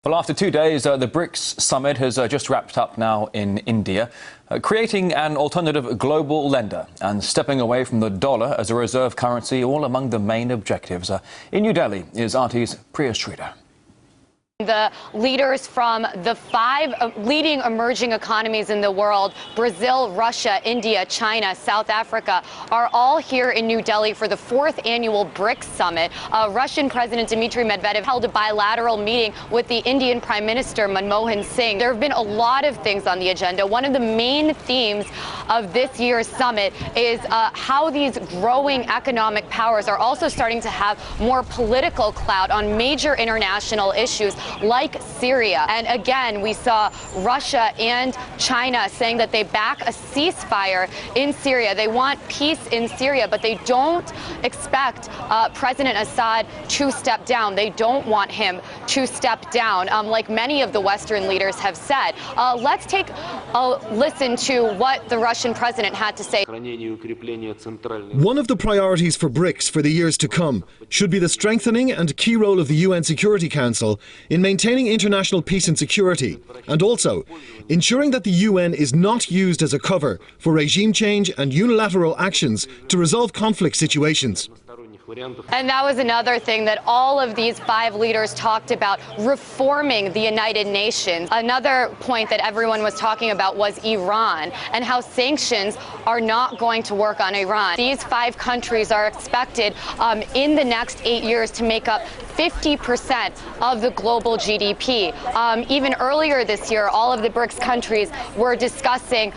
Well, after 2 days, the BRICS summit has just wrapped up now in India, creating an alternative global lender and stepping away from the dollar as a reserve currency, all among the main objectives. In New Delhi is RT's Priya Sridhar. The leaders from the 5 leading emerging economies in the world, Brazil, Russia, India, China, South Africa, are all here in New Delhi for the 4th annual BRICS summit. Russian President Dmitry Medvedev held a bilateral meeting with the Indian Prime Minister Manmohan Singh. There have been a lot of things on the agenda. One of the main themes of this year's summit is how these growing economic powers are also starting to have more political clout on major international issues like Syria. And again, we saw Russia and China saying that they back a ceasefire in Syria. They want peace in Syria, but they don't expect President Assad to step down. They don't want him to step down, like many of the Western leaders have said. Let's take a listen to what the Russian president had to say. One of the priorities for BRICS for the years to come should be the strengthening and key role of the UN Security Council in maintaining international peace and security, and also ensuring that the UN is not used as a cover for regime change and unilateral actions to resolve conflict situations. And that was another thing that all of these 5 leaders talked about, reforming the United Nations. Another point that everyone was talking about was Iran and how sanctions are not going to work on Iran. These 5 countries are expected in the next 8 years to make up 50% of the global GDP. Even earlier this year, all of the BRICS countries were discussing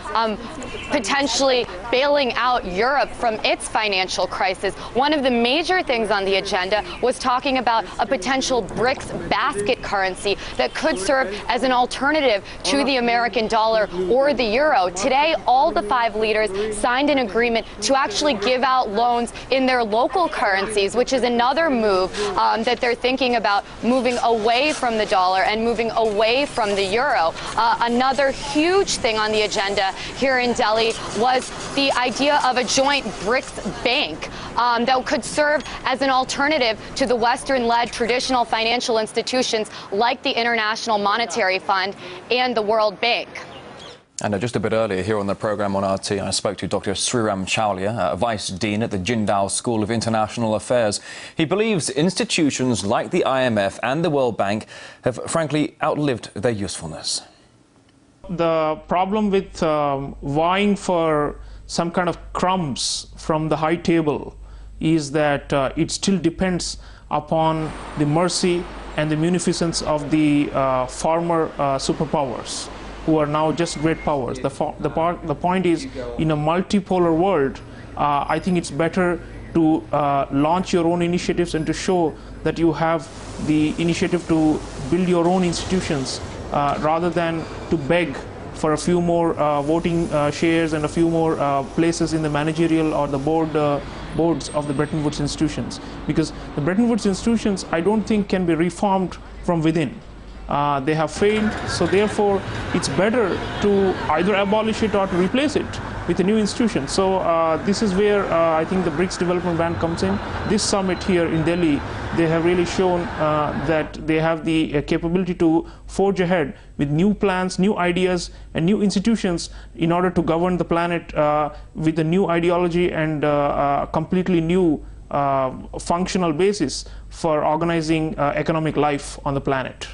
potentially bailing out Europe from its financial crisis. One of the major things on the agenda was talking about a potential BRICS basket currency that could serve as an alternative to the American dollar or the euro. Today, all the 5 leaders signed an agreement to actually give out loans in their local currencies, which is another move that they're thinking about, moving away from the dollar and moving away from the euro. Another huge thing on the agenda here in Delhi was the idea of a joint BRICS bank that could serve as an alternative to the Western-led traditional financial institutions like the International Monetary Fund and the World Bank. And just a bit earlier here on the programme on RT, I spoke to Dr. Sriram Chaulia, Vice Dean at the Jindal School of International Affairs. He believes institutions like the IMF and the World Bank have frankly outlived their usefulness. The problem with vying for some kind of crumbs from the high table is that it still depends upon the mercy and the munificence of the former superpowers, who are now just great powers. The point is, in a multipolar world, I think it's better to launch your own initiatives and to show that you have the initiative to build your own institutions rather than to beg for a few more voting shares and a few more places in the managerial or the boards of the Bretton Woods institutions. Because the Bretton Woods institutions, I don't think, can be reformed from within. They have failed, so therefore it's better to either abolish it or to replace it with a new institution. So this is where I think the BRICS Development Bank comes in. This summit here in Delhi, they have really shown that they have the capability to forge ahead with new plans, new ideas, and new institutions in order to govern the planet with a new ideology and a completely new functional basis for organizing economic life on the planet.